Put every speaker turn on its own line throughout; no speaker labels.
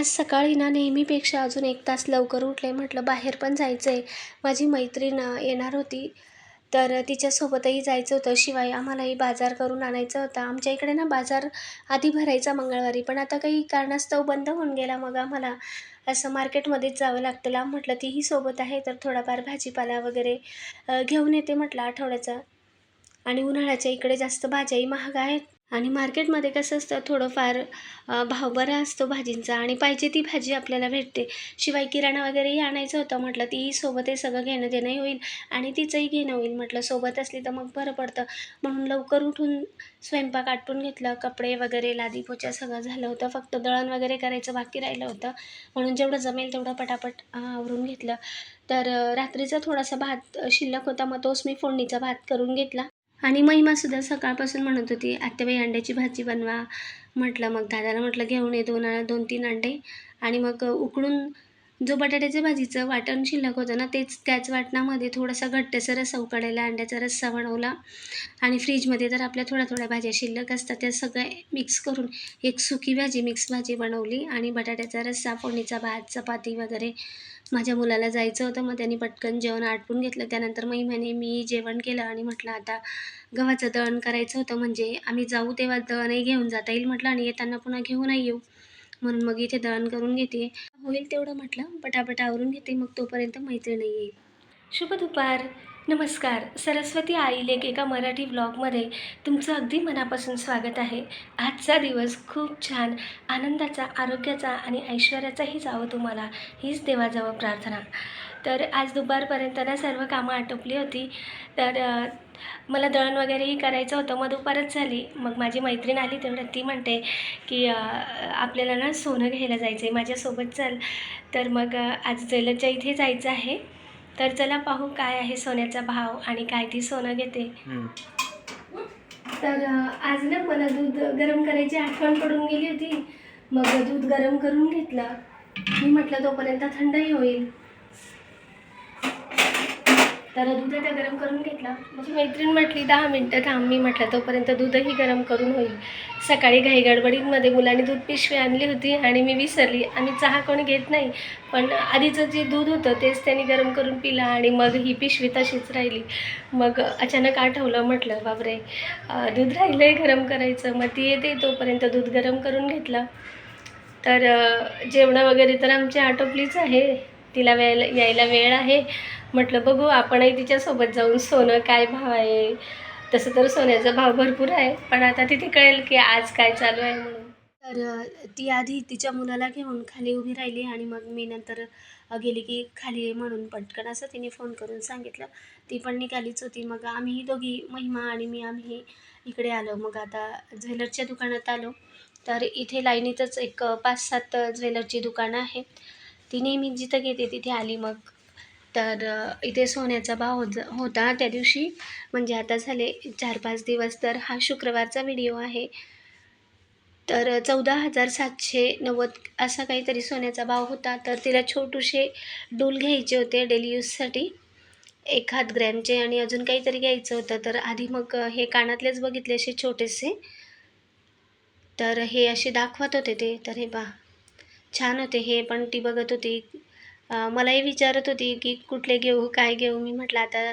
आज सकाळी ना नेहमीपेक्षा अजून 1 तास लवकर उठले. म्हटलं बाहेर पण जायचं आहे. माझी मैत्रीण येणार होती, तर तिच्यासोबतही जायचं होतं. शिवाय आम्हालाही बाजार करून आणायचा होता. आमच्या इकडे ना बाजार आधी भरायचा मंगळवारी, पण आता काही कारणास्तव बंद होऊन गेला. मग आम्हाला असं मार्केटमध्येच जावं लागतं लांब. म्हटलं तीही सोबत आहे, तर थोडाफार भाजीपाला वगैरे घेऊन येते म्हटलं आठवड्याचा. आणि उन्हाळ्याच्या इकडे जास्त भाज्याही महाग आहेत आणि मार्केटमध्ये कसं असतं थोडंफार भाव बरा असतो भाजींचा आणि पाहिजे ती भाजी आपल्याला भेटते. शिवाय किराणा वगैरेही आणायचं होतं. म्हटलं तीही सोबत आहे, सगळं घेणं देणंही होईल आणि तिचंही घेणं होईल. म्हटलं सोबत असली तर मग बरं पडतं. म्हणून लवकर उठून स्वयंपाक आटपून घेतलं. कपडे वगैरे लादी पोछा सगळं झालं होतं. फक्त दळण वगैरे करायचं बाकी राहिलं होतं. म्हणून जेवढं जमेल तेवढं पटापट आवरून घेतलं. तर रात्रीचा थोडासा भात शिल्लक होता, मग तोच मी फोडणीचा भात करून घेतला. आणि महिमासुद्धा सकाळपासून म्हणत होती, "आत्याबाई अंड्याची भाजी बनवा." म्हटलं मग दादाला म्हटलं घेऊन ये 2-3 अंडे आणि मग उकडून जो बटाट्याच्या भाजीचं वाटण शिल्लक होतं ना, त्याच वाटणामध्ये थोडासा घट्टसर रस्सा उकळलेला अंड्याचा रस्सा बनवला आणि फ्रीजमध्ये तर आपल्या थोड्या भाज्या शिल्लक असतात, त्या सगळ्या मिक्स करून एक सुकी भाजी, मिक्स भाजी बनवली आणि बटाट्याचा रस्सा, फोडणीचा भात, चपाती वगैरे. माझ्या मुलाला जायचं होतं, मग त्यांनी पटकन जेवण आटपून घेतलं. त्यानंतर महिमाने मी जेवण केलं आणि म्हटलं आता गव्हाचं दळण करायचं होतं, म्हणजे आम्ही जाऊ तेव्हा दळणही घेऊन जाता येईल म्हटलं आणि येताना पुन्हा घेऊनही येऊ. म्हणून मग इथे दळण करून घेते. होईल तेवढं म्हटलं पटापट आवरून घेते, मग तोपर्यंत मैत्रीण येईल. शुभ दुपार. नमस्कार. सरस्वती आई लेक एका मराठी व्लॉगमध्ये तुमचं अगदी मनापासून स्वागत आहे. आजचा दिवस खूप छान आनंदाचा, आरोग्याचा आणि ऐश्वर्याचाही जावो तुम्हाला, हीच देवाजवळ प्रार्थना. तर आज दुपारपर्यंत ना सर्व कामं आटोपली होती. तर मला दळण वगैरेही करायचं होतं. मग दुपारच झाली. मग माझी मैत्रीण आली तेवढ्यात ती म्हणते की आपल्याला ना सोनं घ्यायला जायचं आहे, माझ्यासोबत चल. तर मग आज ज्वेलरच्या इथे जायचं आहे. तर चला पाहू काय आहे सोन्याचा भाव आणि काय ती सोनं घेते. तर आज ना मला दूध गरम करायची आठवण पडून गेली होती. मग दूध गरम करून घेतलं. मी म्हटलं तोपर्यंत थंडही होईल. तर दूध आता गरम करून घेतलं. माझी मैत्रीण म्हटली 10 मिनटं थांब. मी म्हटलं तोपर्यंत दूधही गरम करून होईल. सकाळी घाई गडबडीमध्ये मुलाने दूध पिशवी आणली होती आणि मी विसरली. आम्ही चहा कोणी घेत नाही, पण आधीचं जे दूध होतं तेच त्यांनी गरम करून पिलं आणि मग ही पिशवी तशीच राहिली. मग अचानक आठवलं, म्हटलं बापरे दूध राहिलं आहे गरम करायचं. मग ती येते तोपर्यंत दूध गरम करून घेतलं. तर जेवणं वगैरे तर आमची आटोपलीच आहे. तिला यायला वेळ आहे. म्हटलं बघू आपणही तिच्यासोबत जाऊन सोनं काय भाव आहे. तसं तर सोन्याचा भाव भरपूर आहे, पण आता तिथे कळेल की आज काय चालू आहे म्हणून. तर ती आधी तिच्या मुलाला घेऊन खाली उभी राहिली आणि मग मी नंतर गेली की खाली ये म्हणून पटकन असं तिने फोन करून सांगितलं. ती पण निघालीच होती. मग आम्ही दोघी, महिमा आणि मी, आम्ही इकडे आलो. मग आता ज्वेलरच्या दुकानात आलो. तर इथे लाईनीतच एक 5-7 ज्वेलरची दुकानं आहेत. ती नेहमी जिथं घेते तिथे आली मग. तर इथे सोन्याचा भाव होता त्या दिवशी, म्हणजे आता झाले 4-5 दिवस. तर हा शुक्रवारचा व्हिडिओ आहे. तर 14,790 असा काहीतरी सोन्याचा भाव होता. तर तिला छोटूसे डूल घ्यायचे होते डेली यूजसाठी, 1 ग्रॅमचे, आणि अजून काहीतरी घ्यायचं होतं. तर आधी मग हे कानातलेच बघितले असे छोटेसे. तर हे असे दाखवत होते ते. तर हे पहा छान होते हे, पण ती बघत होती. मलाही विचारत होती की कुठले घेऊ, काय घेऊ. मी म्हटलं आता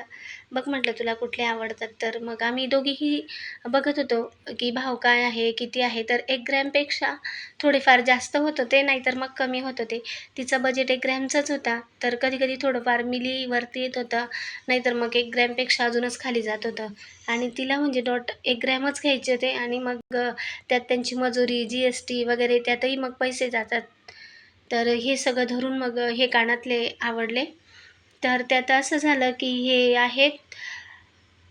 बघ, म्हटलं तुला कुठले आवडतात. तर मग आम्ही दोघीही बघत होतो की भाव काय आहे, किती आहे. तर 1 ग्रॅमपेक्षा थोडेफार जास्त होत होते, नाहीतर मग कमी होत होते. तिचा बजेट 1 ग्रॅमचाच होता. तर कधी थोडंफार मिलीवरती येत होतं, नाहीतर मग 1 ग्रॅमपेक्षा अजूनच खाली जात होतं. आणि तिला म्हणजे 1 ग्रॅमच घ्यायचे होते आणि मग त्यात त्यांची मजुरी, GST वगैरे त्यातही मग पैसे जातात. तर हे सगळं धरून मग हे कानातले आवडले. तर त्यात असं झालं की हे आहेत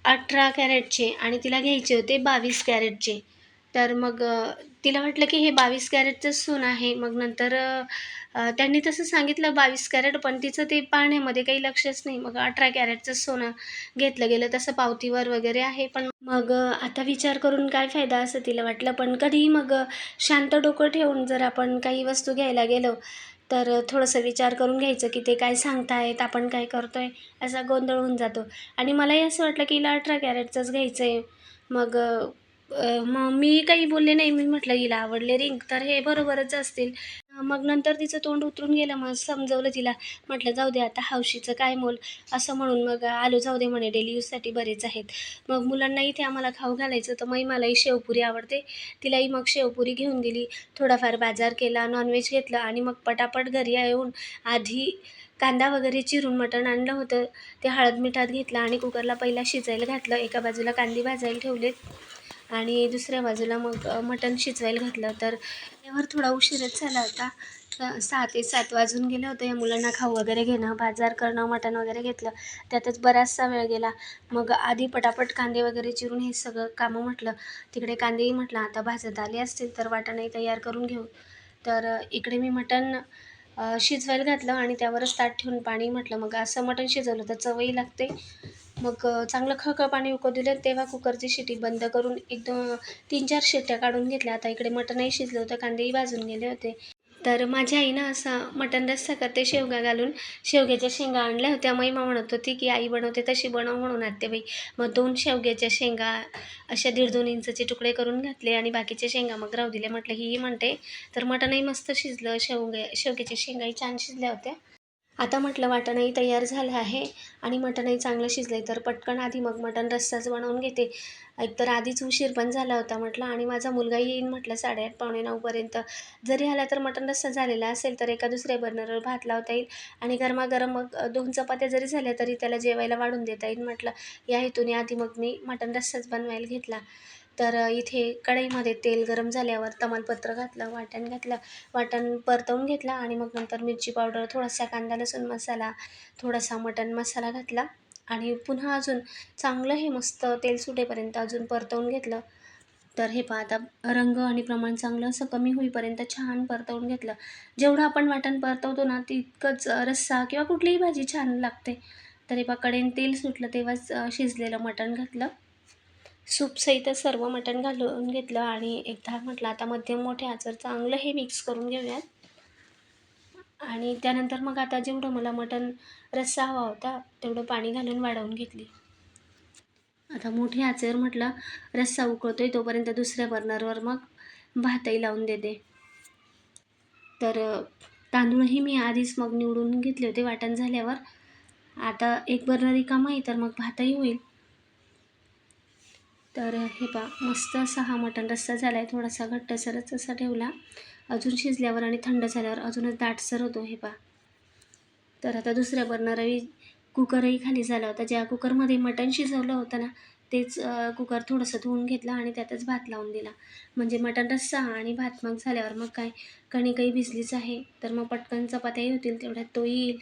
18 कॅरेटचे आणि तिला घ्यायचे होते 22 कॅरेटचे. तर मग तिला वाटलं की हे 22 कॅरेटचंच सोनं आहे. मग नंतर त्यांनी तसं सांगितलं 22 कॅरेट, पण तिचं ते पाहण्यामध्ये काही लक्षच नाही. मग 18 कॅरेटचंच सोनं घेतलं गेलं. तसं पावतीवर वगैरे आहे, पण मग आता विचार करून काय फायदा असं तिला वाटलं. पण कधीही मग शांत डोकं ठेवून जर आपण काही वस्तू घ्यायला गेलो, तर थोडंसं विचार करून घ्यायचं की ते काय सांगतायत, आपण काय करतोय, असा गोंधळ होऊन जातो. आणि मलाही असं वाटलं की हिला 18 कॅरेटचंच घ्यायचं आहे. मग मग मी काही बोलले नाही. मी म्हटलं हिला आवडले रिंग, तर हे बरोबरच असतील. मग नंतर तिचं तोंड उतरून गेलं. मग समजवलं तिला. म्हटलं जाऊ दे आता, हौशीचं काय मोल, असं म्हणून मग आलो. जाऊ दे म्हणे, डेली यूजसाठी बरेच आहेत. मग मुलांना इथे आम्हाला खाऊ घालायचं, तर मग मलाही शेवपुरी आवडते. तिलाही मग शेवपुरी घेऊन दिली. थोडाफार बाजार केला, नॉनव्हेज घेतलं आणि मग पटापट घरी येऊन आधी कांदा वगैरे चिरून मटण आणलं होतं, ते हळद मिठात घेतलं आणि कुकरला पहिला शिजायला घातलं. एका बाजूला कांदे भाजायला ठेवलेत आणि दुसऱ्या बाजूला मग मटण शिजवायला घातलं. तर त्यावर थोडा उशीरच झाला होता. 6 ते 7 वाजून गेले होते. या मुलांना खाऊ वगैरे घेणं, बाजार करणं, मटण वगैरे घेतलं, त्यातच बराचसा वेळ गेला. मग आधी पटापट कांदे वगैरे चिरून हे सगळं कामं म्हटलं. तिकडे कांदेही म्हटलं आता भाजत आले असतील तर वाटणही तयार करून घेऊ. तर इकडे मी मटण शिजवायला घातलं आणि त्यावरच ताट ठेवून पाणी म्हटलं मग असं मटण शिजवलं तर चवही लागते. मग चांगलं खळखळ पाणी उकळू दिलं. तेव्हा कुकरची शिटी बंद करून 3-4 शिट्ट्या काढून घेतल्या. आता इकडे मटणही शिजलं होतं, कांदेही भाजून गेले होते. तर माझी आई ना असा मटण रस्सा करते शेवगा घालून. शेवग्याच्या शेंगा आणल्या होत्या. महिमा म्हणत होती की आई बनवते तशी बनव म्हणून आत्याबाई. मग 2 शेवग्याच्या शेंगा अशा 1.5-2 इंचचे तुकडे करून घातले आणि बाकीच्या शेंगा मग राहू दिले. म्हटलं ही म्हणते. तर मटणही मस्त शिजलं, शेवग्याच्या शेंगाही छान शिजल्या होत्या. आता म्हटलं वाटणही तयार झालं आहे आणि मटणही चांगलं शिजलं तर पटकन आधी मग मटण रस्साच बनवून घेते. एकतर आधीच उशीर पण झाला होता म्हटलं आणि माझा मुलगाही येईन म्हटलं 8:30 पावणे 9 जरी आला तर मटण रस्सा झालेला असेल तर एका दुसऱ्या बर्नरवर भात लावता येईल आणि गरमागरम मग 2 चपात्या जरी झाल्या तरी त्याला जेवायला वाढून देता येईल म्हटलं. या हेतूने आधी मग मी मटण रस्साच बनवायला घेतला. तर इथे कढईमध्ये तेल गरम झाल्यावर तमालपत्र घातलं, वाटण परतवून घेतला आणि मग नंतर मिरची पावडर, थोडासा कांदा लसूण मसाला, थोडासा मटण मसाला घातला आणि पुन्हा अजून चांगलं हे मस्त तेल सुटेपर्यंत अजून परतवून घेतलं. तर हे पहा आता रंग आणि प्रमाण चांगलं असं कमी होईपर्यंत छान परतवून घेतलं. जेवढं आपण वाटण परतवतो ना तितकंच रस्सा किंवा कुठलीही भाजी छान लागते. तर हे पहा कढईत तेल सुटलं तेव्हाच शिजलेलं मटण घातलं. सूपसहित सर्व मटण घालून घेतलं आणि एकदा म्हटलं आता मध्यम मोठ्या आचेवर चांगलं हे मिक्स करून घेऊयात. आणि त्यानंतर मग आता जेवढं मला मटण रस्सा हवा होता तेवढं पाणी घालून वाढवून घेतली. आता मोठ्या आचेवर म्हटलं रस्सा उकळतोय तोपर्यंत दुसऱ्या बर्नरवर मग भातही लावून देते. तर तांदूळही मी आधीच मग निवडून घेतले होते वाटण झाल्यावर. आता एक बर्नर रिकामा आहे तर मग भातही होईल. तर हे पहा मस्त असा हा मटण रस्सा झाला आहे. थोडासा घट्टसरच असा ठेवला. अजून शिजल्यावर आणि थंड झाल्यावर अजूनच दाटसर होतो हे पहा. तर आता दुसऱ्या बर्नरही कुकरही खाली झाला होता. ज्या कुकरमध्ये मटण शिजवलं होतं ना तेच कुकर थोडंसं धुवून घेतलं आणि त्यातच भात लावून दिला. म्हणजे मटण रस्सा आणि भात मग झाल्यावर मग काय कणिकही भिजलीच आहे. तर मग पटकन चपात्याही होतील तेवढ्यात तो येईल.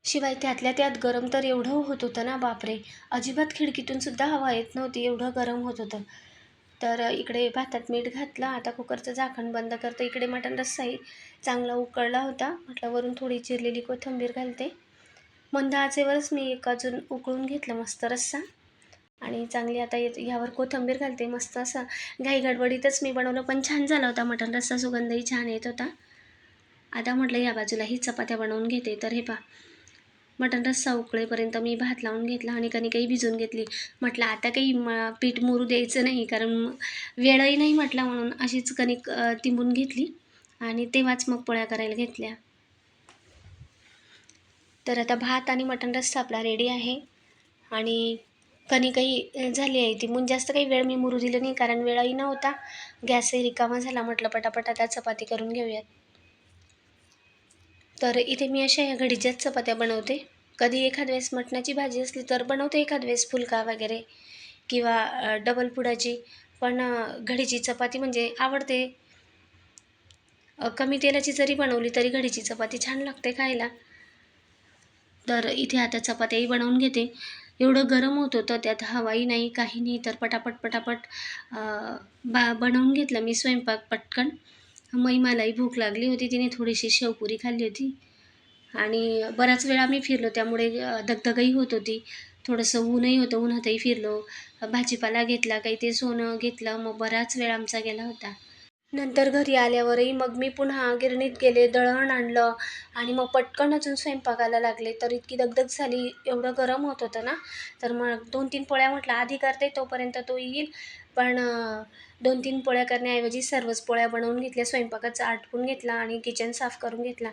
शिवाय त्यातल्या त्यात गरम तर एवढं होत होतं ना बापरे, अजिबात खिडकीतून सुद्धा हवा येत नव्हती, एवढं गरम होत होतं. तर इकडे भातात मीठ घातलं. आता कुकरचं झाकण बंद करते. इकडे मटण रस्साही चांगला उकळला होता. म्हटलं वरून थोडी चिरलेली कोथिंबीर घालते. मंद आचेवरच मी एक अजून उकळून घेतलं मस्त रस्सा आणि चांगली आता यावर कोथिंबीर घालते. मस्त असं घाई गडबडीतच मी बनवलं पण छान झाला होता मटण रस्सा, सुगंधही छान येत होता. आता म्हटलं या बाजूलाही चपात्या बनवून घेते. तर हे पहा मटण रस्सा उकळेपर्यंत मी भात लावून घेतला आणि कणिकही भिजवून घेतली. म्हटलं आता काही पीठ मुरू द्यायचं नाही कारण वेळही नाही म्हटला म्हणून अशीच कणिक तिंबून घेतली आणि तेव्हाच मग पोळ्या करायला घेतल्या. तर आता भात आणि मटण रस्सा आपला रेडी आहे आणि कणिकही झाली आहे तिंबून. जास्त काही वेळ मी मुरू दिलं नाही कारण वेळही नव्हता, गॅसही रिकामा झाला. म्हटलं पटापट आता चपाती करून घेऊयात. तर इथे मी अशा या घडीच्याच चपात्या बनवते. कधी एखाद वेळेस मटणाची भाजी असली तर बनवते एखाद वेळेस फुलका वगैरे किंवा डबल पुडाची. पण घडीची चपाती म्हणजे आवडते. कमी तेलाची जरी बनवली तरी घडीची चपाती छान लागते खायला. तर इथे आता चपात्याही बनवून घेते. एवढं गरम होत होतं त्यात हवाही नाही काही नाही तर पटापट बनवून घेतलं मी स्वयंपाक पटकन. मलाही भूक लागली होती, तिने थोडीशी शेवपुरी खाल्ली होती आणि बराच वेळ आम्ही फिरलो त्यामुळे दगदगही होत होती. थोडंसं ऊनही होतं, उन्हातही फिरलो. भाजीपाला घेतला, काही ते सोनं घेतलं. मग बराच वेळ आमचा गेला होता. नंतर घरी आल्यावरही मग मी पुन्हा गिरणीत गेले, दळण आणलं आणि मग पटकन अजून स्वयंपाकाला लागले. तर इतकी दगदग झाली, एवढं गरम होत होतं ना. तर मग 2-3 पोळ्या म्हटलं आधी करते तोपर्यंत तो येईल. पण 2-3 पोळ्या करण्याऐवजी सर्वच पोळ्या बनवून घेतल्या, स्वयंपाकाचं आटपून घेतला आणि किचन साफ करून घेतला.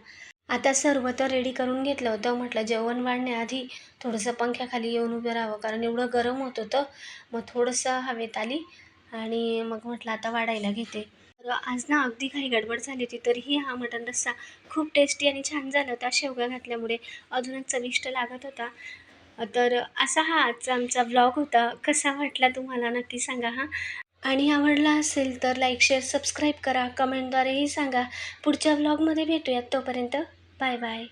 आता सर्व तर रेडी करून घेतलं होतं. म्हटलं जेवण वाढण्याआधी थोडंसं पंख्याखाली येऊन उभं राहावं, कारण एवढं गरम होत होतं. मग थोडंसं हवेत आली आणि मग म्हटलं आता वाढायला घेते. तर आज ना अगदी काही गडबड झाली होती, तरीही हा मटण रस्सा खूप टेस्टी आणि छान झाला होता. शेवगा घातल्यामुळे अजूनच चविष्ट लागत होता. तर असा हा आजचा आमचा व्लॉग होता. कसा वाटला तुम्हाला नक्की सांगा हां. आणि आवडला असेल तर लाईक, शेअर, सबस्क्राईब करा. कमेंटद्वारेही सांगा. पुढच्या व्लॉगमध्ये भेटूयात. तोपर्यंत बाय बाय.